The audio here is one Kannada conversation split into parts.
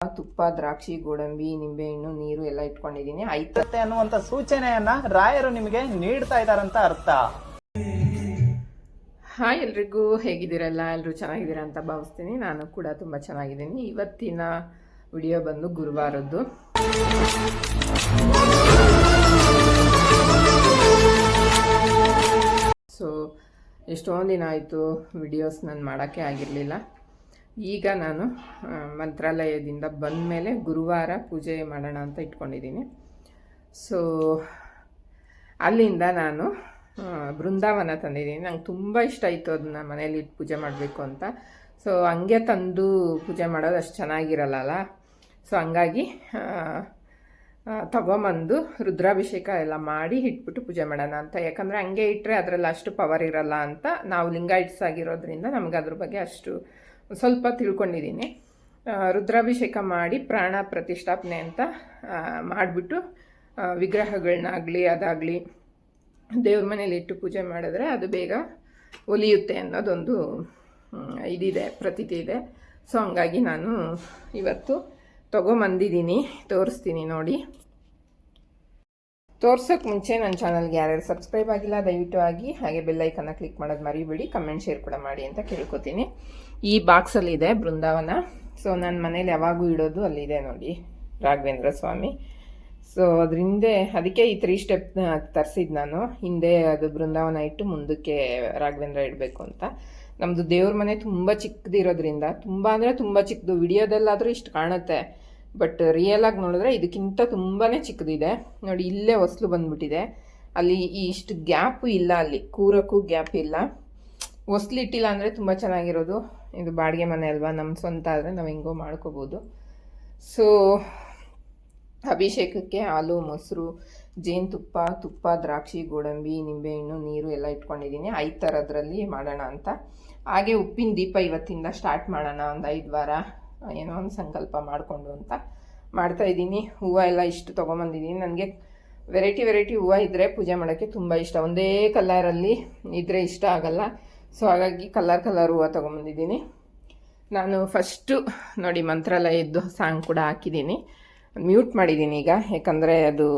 ತುಪ್ಪ, ದ್ರಾಕ್ಷಿ, ಗೋಡಂಬಿ, ನಿಂಬೆಹಣ್ಣು, ನೀರು ಎಲ್ಲ ಇಟ್ಕೊಂಡಿದ್ದೀನಿ. ಐತತ್ತೆ ಅನ್ನುವಂತ ಸೂಚನೆಯನ್ನ ರಾಯರು ನಿಮಗೆ ನೀಡ್ತಾ ಇದ್ದಾರಂತ ಅರ್ಥ. ಹಾಯ್ ಎಲ್ರಿಗೂ, ಹೇಗಿದ್ದೀರಲ್ಲ? ಎಲ್ಲರೂ ಚೆನ್ನಾಗಿದ್ದೀರಾ ಅಂತ ಭಾವಿಸ್ತೀನಿ. ನಾನು ಕೂಡ ತುಂಬ ಚೆನ್ನಾಗಿದ್ದೀನಿ. ಇವತ್ತಿನ ವಿಡಿಯೋ ಬಂದು ಗುರುವಾರದ್ದು. ಸೊ ಎಷ್ಟೊಂದು ದಿನ ಆಯಿತು ವಿಡಿಯೋಸ್ ನಾನು ಮಾಡೋಕ್ಕೆ ಆಗಿರಲಿಲ್ಲ. ಈಗ ನಾನು ಮಂತ್ರಾಲಯದಿಂದ ಬಂದ ಮೇಲೆ ಗುರುವಾರ ಪೂಜೆ ಮಾಡೋಣ ಅಂತ ಇಟ್ಕೊಂಡಿದ್ದೀನಿ. ಸೊ ಅಲ್ಲಿಂದ ನಾನು ಬೃಂದಾವನ ತಂದಿದ್ದೀನಿ. ನಂಗೆ ತುಂಬ ಇಷ್ಟ ಆಯಿತು ಅದನ್ನ ಮನೇಲಿ ಇಟ್ಟು ಪೂಜೆ ಮಾಡಬೇಕು ಅಂತ. ಸೊ ಹಂಗೆ ತಂದು ಪೂಜೆ ಮಾಡೋದು ಅಷ್ಟು ಚೆನ್ನಾಗಿರಲ್ಲ. ಸೊ ಹಂಗಾಗಿ ತಗೊಂಬಂದು ರುದ್ರಾಭಿಷೇಕ ಎಲ್ಲ ಮಾಡಿ ಇಟ್ಬಿಟ್ಟು ಪೂಜೆ ಮಾಡೋಣ ಅಂತ. ಯಾಕಂದರೆ ಹಂಗೆ ಇಟ್ಟರೆ ಅದರಲ್ಲಿ ಅಷ್ಟು ಪವರ್ ಇರಲ್ಲ ಅಂತ. ನಾವು ಲಿಂಗಾಯಿಟ್ಸ್ ಆಗಿರೋದ್ರಿಂದ ನಮ್ಗೆ ಅದ್ರ ಬಗ್ಗೆ ಅಷ್ಟು ಸ್ವಲ್ಪ ತಿಳ್ಕೊಂಡಿದ್ದೀನಿ. ರುದ್ರಾಭಿಷೇಕ ಮಾಡಿ ಪ್ರಾಣ ಪ್ರತಿಷ್ಠಾಪನೆ ಅಂತ ಮಾಡಿಬಿಟ್ಟು ವಿಗ್ರಹಗಳನ್ನಾಗಲಿ ಅದಾಗಲಿ ದೇವ್ರ ಮನೇಲಿ ಇಟ್ಟು ಪೂಜೆ ಮಾಡಿದ್ರೆ ಅದು ಬೇಗ ಒಲಿಯುತ್ತೆ ಅನ್ನೋದೊಂದು ಇದಿದೆ, ಪ್ರತೀತಿ ಇದೆ. ಸೊ ಹಂಗಾಗಿ ನಾನು ಇವತ್ತು ತೊಗೊಂಬಂದಿದ್ದೀನಿ, ತೋರಿಸ್ತೀನಿ ನೋಡಿ. ತೋರ್ಸೋಕ್ಕೆ ಮುಂಚೆ ನನ್ನ ಚಾನಲ್ಗೆ ಯಾರ್ಯಾರು ಸಬ್ಸ್ಕ್ರೈಬ್ ಆಗಿಲ್ಲ ದಯವಿಟ್ಟು ಆಗಿ, ಹಾಗೆ ಬೆಲ್ಲೈಕನ್ನ ಕ್ಲಿಕ್ ಮಾಡೋದು ಮರಿಬೇಡಿ, ಕಮೆಂಟ್ ಶೇರ್ ಕೂಡ ಮಾಡಿ ಅಂತ ಕೇಳ್ಕೊತೀನಿ. ಈ ಬಾಕ್ಸಲ್ಲಿದೆ ಬೃಂದಾವನ. ಸೊ ನನ್ನ ಮನೇಲಿ ಯಾವಾಗೂ ಇಡೋದು ಅಲ್ಲಿದೆ ನೋಡಿ, ರಾಘವೇಂದ್ರ ಸ್ವಾಮಿ. ಸೊ ಅದರಿಂದ ಅದಕ್ಕೆ ಈ 3 ಸ್ಟೆಪ್ ತರಿಸಿದ್ದು ನಾನು. ಹಿಂದೆ ಅದು ಬೃಂದಾವನ ಇಟ್ಟು ಮುಂದಕ್ಕೆ ರಾಘವೇಂದ್ರ ಇಡಬೇಕು ಅಂತ. ನಮ್ಮದು ದೇವ್ರ ಮನೆ ತುಂಬ ಚಿಕ್ಕದಿರೋದ್ರಿಂದ, ತುಂಬ ಅಂದರೆ ತುಂಬ ಚಿಕ್ಕದು. ವಿಡಿಯೋದಲ್ಲಾದರೂ ಇಷ್ಟು ಕಾಣುತ್ತೆ, ಬಟ್ ರಿಯಲಾಗಿ ನೋಡಿದ್ರೆ ಇದಕ್ಕಿಂತ ತುಂಬಾ ಚಿಕ್ಕದಿದೆ ನೋಡಿ. ಇಲ್ಲೇ ಹೊಸ್ಲು ಬಂದುಬಿಟ್ಟಿದೆ, ಅಲ್ಲಿ ಇಷ್ಟು ಗ್ಯಾಪು ಇಲ್ಲ, ಅಲ್ಲಿ ಕೂರಕ್ಕೂ ಗ್ಯಾಪ್ ಇಲ್ಲ. ಹೊಸ್ಲು ಇಟ್ಟಿಲ್ಲ ಅಂದರೆ ತುಂಬ ಚೆನ್ನಾಗಿರೋದು. ಇದು ಬಾಡಿಗೆ ಮನೆ ಅಲ್ವಾ, ನಮ್ಮ ಸ್ವಂತ ಆದರೆ ನಾವು ಹೆಂಗೋ ಮಾಡ್ಕೋಬೋದು. ಸೊ ಅಭಿಷೇಕಕ್ಕೆ ಹಾಲು, ಮೊಸರು, ಜೇನುತುಪ್ಪ, ತುಪ್ಪ, ದ್ರಾಕ್ಷಿ, ಗೋಡಂಬಿ, ನಿಂಬೆಹಣ್ಣು, ನೀರು ಎಲ್ಲ ಇಟ್ಕೊಂಡಿದ್ದೀನಿ. 5 ಥರದ್ರಲ್ಲಿ ಮಾಡೋಣ ಅಂತ. ಹಾಗೆ ಉಪ್ಪಿನ ದೀಪ ಇವತ್ತಿಂದ ಸ್ಟಾರ್ಟ್ ಮಾಡೋಣ, ಒಂದು 5 ವಾರ ಏನೋ ಒಂದು ಸಂಕಲ್ಪ ಮಾಡಿಕೊಂಡು ಅಂತ ಮಾಡ್ತಾಯಿದ್ದೀನಿ. ಹೂವು ಎಲ್ಲ ಇಷ್ಟು ತೊಗೊಂಬಂದಿದ್ದೀನಿ. ನನಗೆ ವೆರೈಟಿ ಹೂವು ಇದ್ದರೆ ಪೂಜೆ ಮಾಡೋಕ್ಕೆ ತುಂಬ ಇಷ್ಟ. ಒಂದೇ ಕಲರಲ್ಲಿ ಇದ್ದರೆ ಇಷ್ಟ ಆಗಲ್ಲ. ಸೊ ಹಾಗಾಗಿ ಕಲರ್ ಹೂವು ತೊಗೊಂಬಂದಿದ್ದೀನಿ. ನಾನು ಫಸ್ಟು ನೋಡಿ ಮಂತ್ರಾಲಯದ್ದು ಸಾಂಗ್ ಕೂಡ ಹಾಕಿದ್ದೀನಿ. ಮ್ಯೂಟ್ ಮಾಡಿದ್ದೀನಿ ಈಗ, ಯಾಕಂದರೆ ಅದು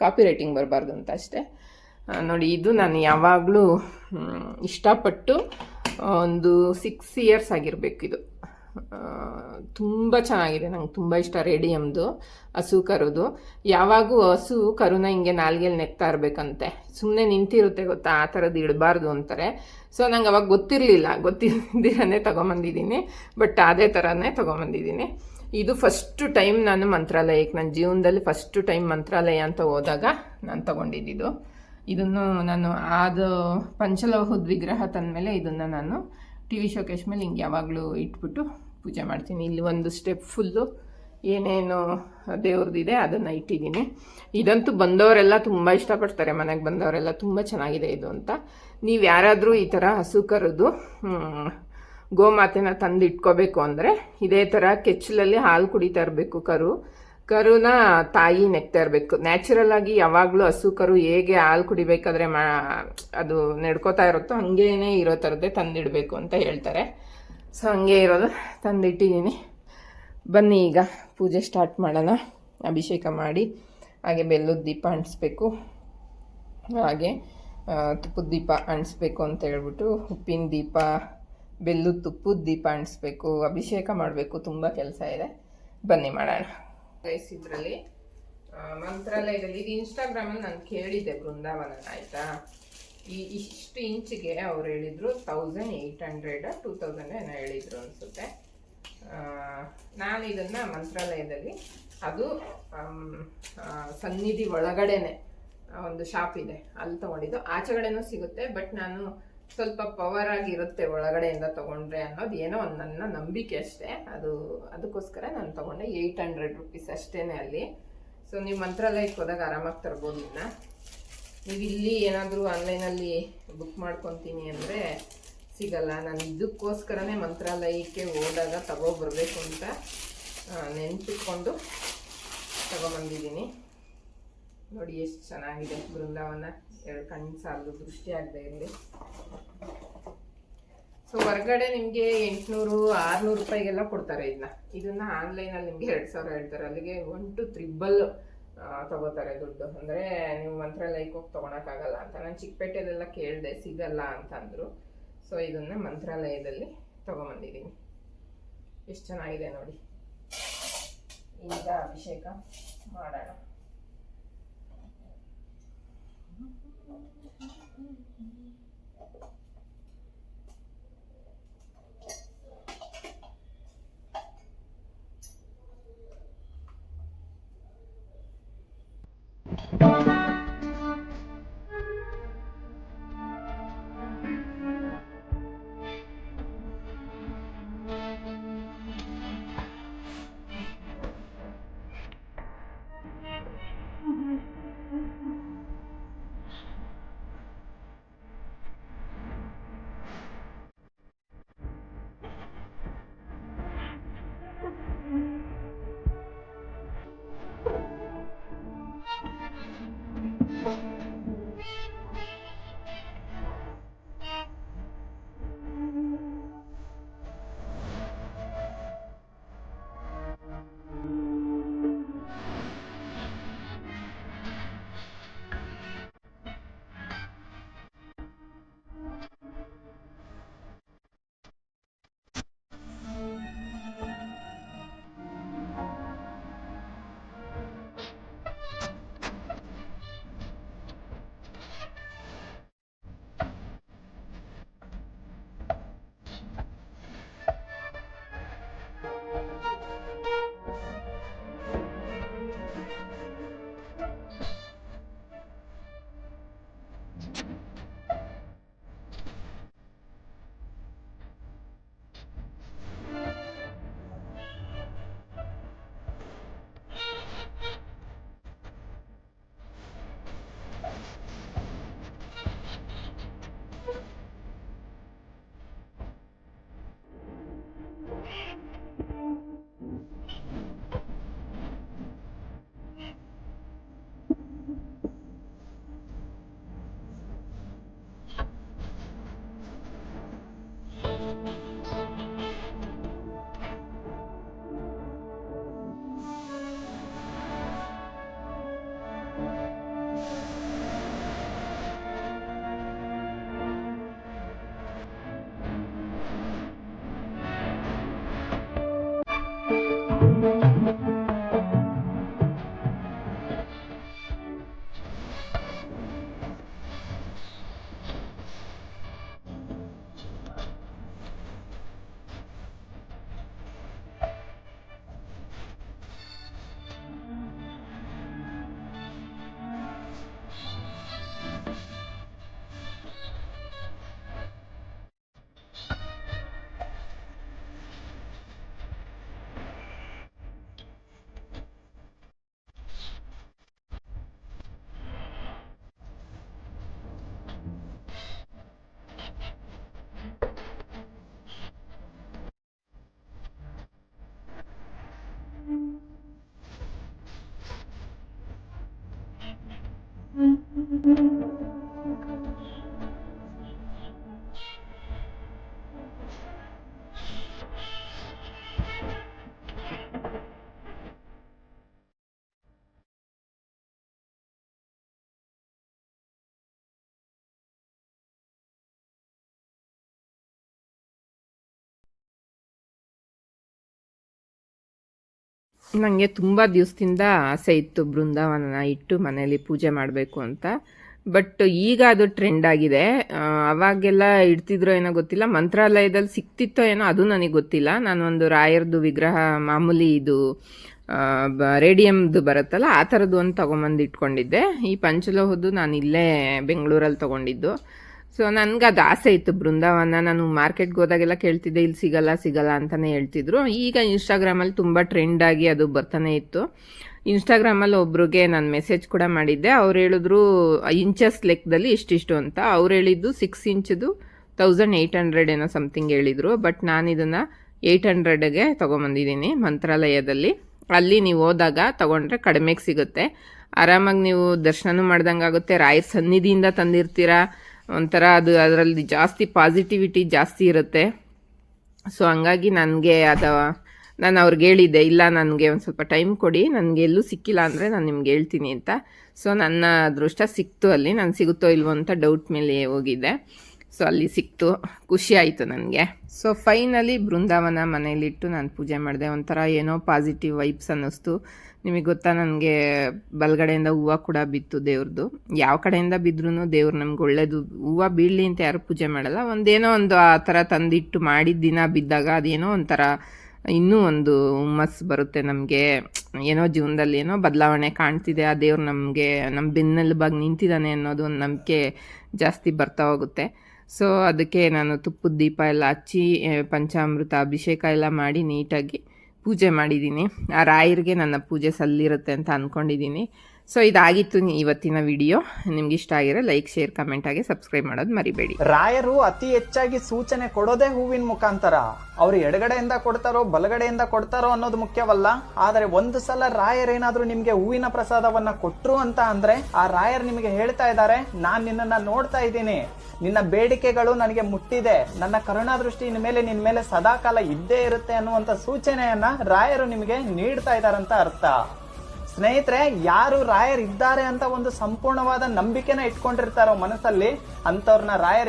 ಕಾಪಿ ರೈಟಿಂಗ್ ಬರಬಾರ್ದು ಅಂತ ಅಷ್ಟೇ. ನೋಡಿ, ಇದು ನಾನು ಯಾವಾಗಲೂ ಇಷ್ಟಪಟ್ಟು ಒಂದು 6 ಇಯರ್ಸ್ ಆಗಿರಬೇಕು. ಇದು ತುಂಬ ಚೆನ್ನಾಗಿದೆ, ನಂಗೆ ತುಂಬ ಇಷ್ಟ. ರೇಡಿಯಮ್ದು ಹಸು ಕರುದು. ಯಾವಾಗೂ ಹಸು ಕರುನ ಹಿಂಗೆ ನಾಲ್ಗೆಲ್ಲಿ ನೆಕ್ತಾ ಇರಬೇಕಂತೆ, ಸುಮ್ಮನೆ ನಿಂತಿರುತ್ತೆ ಗೊತ್ತಾ, ಆ ಥರದ್ದು ಇಡಬಾರ್ದು ಅಂತಾರೆ. ಸೊ ನಂಗೆ ಅವಾಗ ಗೊತ್ತಿದ್ದಿರನೇ ತೊಗೊಂಬಂದಿದ್ದೀನಿ. ಬಟ್ ಅದೇ ಥರನೇ ತೊಗೊಂಬಂದಿದ್ದೀನಿ. ಇದು ಫಸ್ಟು ಟೈಮ್ ನಾನು ಮಂತ್ರಾಲಯಕ್ಕೆ, ನನ್ನ ಜೀವನದಲ್ಲಿ ಫಸ್ಟು ಟೈಮ್ ಮಂತ್ರಾಲಯ ಅಂತ ಹೋದಾಗ ನಾನು ತೊಗೊಂಡಿದ್ದು. ಇದನ್ನು ನಾನು ಅದು ಪಂಚಲೋಹದ ವಿಗ್ರಹ ತಂದಮೇಲೆ ಇದನ್ನು ನಾನು ಟಿ ವಿ ಶೋಕೇಶ್ ಮೇಲೆ ಹಿಂಗೆ ಯಾವಾಗಲೂ ಇಟ್ಬಿಟ್ಟು ಪೂಜೆ ಮಾಡ್ತೀನಿ. ಇಲ್ಲಿ ಒಂದು ಸ್ಟೆಪ್ ಫುಲ್ಲು ಏನೇನು ದೇವ್ರದ್ದಿದೆ ಅದನ್ನು ಇಟ್ಟಿದ್ದೀನಿ. ಇದಂತೂ ಬಂದವರೆಲ್ಲ ತುಂಬ ಇಷ್ಟಪಡ್ತಾರೆ, ಮನೆಗೆ ಬಂದವರೆಲ್ಲ ತುಂಬ ಚೆನ್ನಾಗಿದೆ ಇದು ಅಂತ. ನೀವು ಯಾರಾದರೂ ಈ ಥರ ಹಸು ಕರೆದು ಗೋಮಾತೆನ ತಂದು ಇಟ್ಕೋಬೇಕು ಅಂದರೆ ಇದೇ ಥರ ಕೆಚ್ಚಲಲ್ಲಿ ಹಾಲು ಕುಡಿತಾ ಇರಬೇಕು. ಕರುನ ತಾಯಿ ನೆಕ್ತಾ ಇರಬೇಕು. ನ್ಯಾಚುರಲ್ ಆಗಿ ಯಾವಾಗಲೂ ಹಸು ಕರು ಹೇಗೆ ಹಾಲು ಕುಡಿಬೇಕಾದ್ರೆ ಅದು ನಡ್ಕೋತಾ ಇರುತ್ತೋ ಹಂಗೇನೆ ಇರೋ ಥರದ್ದೇ ತಂದಿಡಬೇಕು ಅಂತ ಹೇಳ್ತಾರೆ. ಸೊ ಹಂಗೆ ಇರೋದು ತಂದಿಟ್ಟಿದ್ದೀನಿ. ಬನ್ನಿ ಈಗ ಪೂಜೆ ಸ್ಟಾರ್ಟ್ ಮಾಡೋಣ. ಅಭಿಷೇಕ ಮಾಡಿ ಹಾಗೆ ಬೆಲ್ಲದ ದೀಪ ಅಂಟಿಸ್ಬೇಕು, ಹಾಗೆ ತುಪ್ಪದ ದೀಪ ಅಂಟಿಸ್ಬೇಕು ಅಂತ ಹೇಳ್ಬಿಟ್ಟು ಉಪ್ಪಿನ ದೀಪ, ಬೆಲ್ಲದ ತುಪ್ಪದ ದೀಪ ಅಂಟಿಸ್ಬೇಕು, ಅಭಿಷೇಕ ಮಾಡಬೇಕು. ತುಂಬ ಕೆಲಸ ಇದೆ, ಬನ್ನಿ ಮಾಡೋಣ. ಇದರಲ್ಲಿ ಮಂತ್ರಾಲಯದಲ್ಲಿ ಇದು ಇನ್ಸ್ಟಾಗ್ರಾಮಲ್ಲಿ ನಾನು ಕೇಳಿದ್ದೆ ಬೃಂದಾವನ, ಆಯಿತಾ. ಇಷ್ಟು ಇಂಚಿಗೆ ಅವ್ರು ಹೇಳಿದರು 1800 2000 ಏನೋ ಹೇಳಿದರು ಅನಿಸುತ್ತೆ. ನಾನು ಇದನ್ನು ಮಂತ್ರಾಲಯದಲ್ಲಿ, ಅದು ಸನ್ನಿಧಿ ಒಳಗಡೆನೆ ಒಂದು ಶಾಪ್ ಇದೆ, ಅಲ್ಲಿ ತೊಗೊಂಡಿದ್ದು. ಆಚೆಗಡೆನೂ ಸಿಗುತ್ತೆ, ಬಟ್ ನಾನು ಸ್ವಲ್ಪ ಪವರ್ ಆಗಿರುತ್ತೆ ಒಳಗಡೆಯಿಂದ ತೊಗೊಂಡ್ರೆ ಅನ್ನೋದು ಏನೋ ಒಂದು ನನ್ನ ನಂಬಿಕೆ ಅಷ್ಟೇ. ಅದಕ್ಕೋಸ್ಕರ ನಾನು ತೊಗೊಂಡೆ. 800 ರೂಪೀಸ್ ಅಷ್ಟೇ ಅಲ್ಲಿ. ಸೊ ನೀವು ಮಂತ್ರಾಲಯಕ್ಕೆ ಹೋದಾಗ ಆರಾಮಾಗಿ ತರ್ಬೋದು. ನೀವು ಇಲ್ಲಿ ಏನಾದರೂ ಆನ್ಲೈನಲ್ಲಿ ಬುಕ್ ಮಾಡ್ಕೊತೀನಿ ಅಂದರೆ ಸಿಗಲ್ಲ. ನಾನು ಇದಕ್ಕೋಸ್ಕರನೇ ಮಂತ್ರಾಲಯಕ್ಕೆ ಹೋದಾಗ ತಗೊಬರ್ಬೇಕು ಅಂತ ನೆನ್ಪಿಟ್ಕೊಂಡು ತಗೊಬಂದಿದ್ದೀನಿ. ನೋಡಿ ಎಷ್ಟು ಚೆನ್ನಾಗಿದೆ ಬೃಂದಾವನ. 2 ಕಣ್ಣು ಸಾಲದು, ದೃಷ್ಟಿ ಆಗದೆ ಇರಲಿ. ಸೊ ಹೊರಗಡೆ ನಿಮಗೆ 800 600 ರೂಪಾಯಿಗೆಲ್ಲ ಕೊಡ್ತಾರೆ ಇದನ್ನ ಆನ್ಲೈನಲ್ಲಿ ನಿಮಗೆ 2000 ಹೇಳ್ತಾರೆ, ಅಲ್ಲಿಗೆ 1 to 3 ತಗೋತಾರೆ ದುಡ್ಡು. ಅಂದರೆ ನೀವು ಮಂತ್ರಾಲಯಕ್ಕೆ ಹೋಗಿ ತೊಗೊಳಕ್ಕಾಗಲ್ಲ ಅಂತ. ನಾನು ಚಿಕ್ಕಪೇಟೆಲೆಲ್ಲ ಕೇಳಿದೆ, ಸಿಗಲ್ಲ ಅಂತಂದರು. ಸೊ ಇದನ್ನು ಮಂತ್ರಾಲಯದಲ್ಲಿ ತೊಗೊಂಬಂದಿದ್ದೀನಿ. ಎಷ್ಟು ಚೆನ್ನಾಗಿದೆ ನೋಡಿ. ಈಗ ಅಭಿಷೇಕ ಮಾಡೋಣ. ನನಗೆ ತುಂಬ ದಿವಸದಿಂದ ಆಸೆ ಇತ್ತು ಬೃಂದಾವನ ಇಟ್ಟು ಮನೇಲಿ ಪೂಜೆ ಮಾಡಬೇಕು ಅಂತ. ಬಟ್ ಈಗ ಅದು ಟ್ರೆಂಡ್ ಆಗಿದೆ. ಅವಾಗೆಲ್ಲ ಇಡ್ತಿದ್ರೋ ಏನೋ ಗೊತ್ತಿಲ್ಲ, ಮಂತ್ರಾಲಯದಲ್ಲಿ ಸಿಕ್ತಿತ್ತೋ ಏನೋ ಅದು ನನಗೆ ಗೊತ್ತಿಲ್ಲ. ನಾನು ಒಂದು ರಾಯರದು ವಿಗ್ರಹ ಮಾಮೂಲಿ ಇದು ರೇಡಿಯಮ್ದು ಬರುತ್ತಲ್ಲ ಆ ಥರದ್ದು ಒಂದು ತೊಗೊಂಬಂದು ಇಟ್ಕೊಂಡಿದ್ದೆ. ಈ ಪಂಚಲೋಹದ್ದು ನಾನು ಇಲ್ಲೇ ಬೆಂಗಳೂರಲ್ಲಿ ತೊಗೊಂಡಿದ್ದು. ಸೊ ನನಗೆ ಅದು ಆಸೆ ಇತ್ತು ಬೃಂದಾವನ. ನಾನು ಮಾರ್ಕೆಟ್ಗೆ ಹೋದಾಗೆಲ್ಲ ಕೇಳ್ತಿದ್ದೆ, ಇಲ್ಲಿ ಸಿಗಲ್ಲ ಅಂತಲೇ ಹೇಳ್ತಿದ್ರು. ಈಗ ಇನ್ಸ್ಟಾಗ್ರಾಮಲ್ಲಿ ತುಂಬ ಟ್ರೆಂಡಾಗಿ ಅದು ಬರ್ತಾನೆ ಇತ್ತು. ಇನ್ಸ್ಟಾಗ್ರಾಮಲ್ಲಿ ಒಬ್ರಿಗೆ ನಾನು ಮೆಸೇಜ್ ಕೂಡ ಮಾಡಿದ್ದೆ. ಅವ್ರು ಹೇಳಿದ್ರು ಇಂಚಸ್ ಲೆಕ್ಕದಲ್ಲಿ ಇಷ್ಟಿಷ್ಟು ಅಂತ. ಅವ್ರು ಹೇಳಿದ್ದು 6 ಇಂಚದು 1800 ಏನೋ ಸಮಥಿಂಗ್ ಹೇಳಿದರು. ಬಟ್ ನಾನು ಇದನ್ನು 800ಗೆ ತೊಗೊಂಬಂದಿದ್ದೀನಿ ಮಂತ್ರಾಲಯದಲ್ಲಿ. ಅಲ್ಲಿ ನೀವು ಹೋದಾಗ ತೊಗೊಂಡ್ರೆ ಕಡಿಮೆಗೆ ಸಿಗುತ್ತೆ. ಆರಾಮಾಗಿ ನೀವು ದರ್ಶನನೂ ಮಾಡ್ದಂಗೆ ಆಗುತ್ತೆ. ರಾಯರ ಸನ್ನಿಧಿಯಿಂದ ತಂದಿರ್ತೀರಾ, ಒಂಥರ ಅದು ಅದರಲ್ಲಿ ಜಾಸ್ತಿ ಪಾಸಿಟಿವಿಟಿ ಜಾಸ್ತಿ ಇರುತ್ತೆ. ಸೊ ಹಂಗಾಗಿ ನನಗೆ ನಾನು ಅವ್ರಿಗೆ ಹೇಳಿದ್ದೆ, ಇಲ್ಲ ನನಗೆ ಒಂದು ಸ್ವಲ್ಪ ಟೈಮ್ ಕೊಡಿ, ನನಗೆ ಎಲ್ಲೂ ಸಿಕ್ಕಿಲ್ಲ ಅಂದರೆ ನಾನು ನಿಮ್ಗೆ ಹೇಳ್ತೀನಿ ಅಂತ. ಸೊ ನನ್ನ ಅದೃಷ್ಟ ಸಿಕ್ತು ಅಲ್ಲಿ. ನಾನು ಸಿಗುತ್ತೋ ಇಲ್ವೋ ಅಂತ ಡೌಟ್ ಮೇಲೆ ಹೋಗಿದ್ದೆ. ಸೊ ಅಲ್ಲಿ ಸಿಕ್ತು, ಖುಷಿ ಆಯಿತು ನನಗೆ. ಸೊ ಫೈನಲಿ ಬೃಂದಾವನ ಮನೇಲಿಟ್ಟು ನಾನು ಪೂಜೆ ಮಾಡಿದೆ. ಒಂಥರ ಏನೋ ಪಾಸಿಟಿವ್ ವೈಬ್ಸ್ ಅನ್ನಿಸ್ತು. ನಿಮಗೆ ಗೊತ್ತಾ, ನನಗೆ ಬಲಗಡೆಯಿಂದ ಹೂವು ಕೂಡ ಬಿತ್ತು ದೇವ್ರದ್ದು. ಯಾವ ಕಡೆಯಿಂದ ಬಿದ್ರೂ ದೇವ್ರು ನಮ್ಗೆ ಒಳ್ಳೇದು. ಹೂವು ಬೀಳಲಿ ಅಂತ ಯಾರು ಪೂಜೆ ಮಾಡಲ್ಲ. ಒಂದೇನೋ ಒಂದು ಆ ಥರ ತಂದಿಟ್ಟು ಮಾಡಿದ ದಿನ ಬಿದ್ದಾಗ ಅದೇನೋ ಒಂಥರ ಇನ್ನೂ ಒಂದು ಹುಮ್ಮಸ್ಸು ಬರುತ್ತೆ ನಮಗೆ. ಏನೋ ಜೀವನದಲ್ಲಿ ಏನೋ ಬದಲಾವಣೆ ಕಾಣ್ತಿದೆ, ಆ ದೇವ್ರು ನಮಗೆ ನಮ್ಮ ಬೆನ್ನೆಲುಬಾಗಿ ನಿಂತಿದ್ದಾನೆ ಅನ್ನೋದು ಒಂದು ನಂಬಿಕೆ ಜಾಸ್ತಿ ಬರ್ತಾ ಹೋಗುತ್ತೆ. ಸೊ ಅದಕ್ಕೆ ನಾನು ತುಪ್ಪದ ದೀಪ ಎಲ್ಲ ಹಚ್ಚಿ ಪಂಚಾಮೃತ ಅಭಿಷೇಕ ಎಲ್ಲ ಮಾಡಿ ನೀಟಾಗಿ ಪೂಜೆ ಮಾಡಿದ್ದೀನಿ. ಆ ರಾಯರಿಗೆ ನನ್ನ ಪೂಜೆ ಸಲ್ಲಿರುತ್ತೆ ಅಂತ ಅಂದ್ಕೊಂಡಿದ್ದೀನಿ. ಸೊ ಇದಾಗಿತ್ತು ಇವತ್ತಿನ ವಿಡಿಯೋ. ನಿಮ್ಗೆ ಇಷ್ಟ ಆಗಿರೋ ಲೈಕ್, ಶೇರ್, ಕಮೆಂಟ್ ಆಗಿ ಸಬ್ಸ್ಕ್ರೈಬ್ ಮಾಡೋದು ಮರಿಬೇಡಿ. ರಾಯರು ಅತಿ ಹೆಚ್ಚಾಗಿ ಸೂಚನೆ ಕೊಡೋದೇ ಹೂವಿನ ಮುಖಾಂತರ. ಅವ್ರು ಎಡಗಡೆಯಿಂದ ಕೊಡ್ತಾರೋ ಬಲಗಡೆಯಿಂದ ಕೊಡ್ತಾರೋ ಅನ್ನೋದು ಮುಖ್ಯವಲ್ಲ. ಆದರೆ ಒಂದು ಸಲ ರಾಯರೇನಾದ್ರೂ ನಿಮ್ಗೆ ಹೂವಿನ ಪ್ರಸಾದವನ್ನ ಕೊಟ್ರು ಅಂತ ಅಂದ್ರೆ ಆ ರಾಯರ್ ನಿಮಗೆ ಹೇಳ್ತಾ ಇದ್ದಾರೆ, ನಾನ್ ನಿನ್ನನ್ನ ನೋಡ್ತಾ ಇದ್ದೀನಿ, ನಿನ್ನ ಬೇಡಿಕೆಗಳು ನನಗೆ ಮುಟ್ಟಿದೆ, ನನ್ನ ಕರುಣಾ ದೃಷ್ಟಿ ನಿನ್ ಮೇಲೆ ಸದಾಕಾಲ ಇದ್ದೇ ಇರುತ್ತೆ ಅನ್ನುವಂತ ಸೂಚನೆಯನ್ನ ರಾಯರು ನಿಮಗೆ ನೀಡ್ತಾ ಇದ್ದಾರಂತ ಅರ್ಥ. ಸ್ನೇಹಿತರೆ, ಯಾರು ರಾಯರ್ ಇದ್ದಾರೆ ಅಂತ ಒಂದು ಸಂಪೂರ್ಣವಾದ ನಂಬಿಕೆನ ಇಟ್ಕೊಂಡಿರ್ತಾರೋ ಮನಸ್ಸಲ್ಲಿ, ಅಂತವ್ರನ್ನ ರಾಯರ್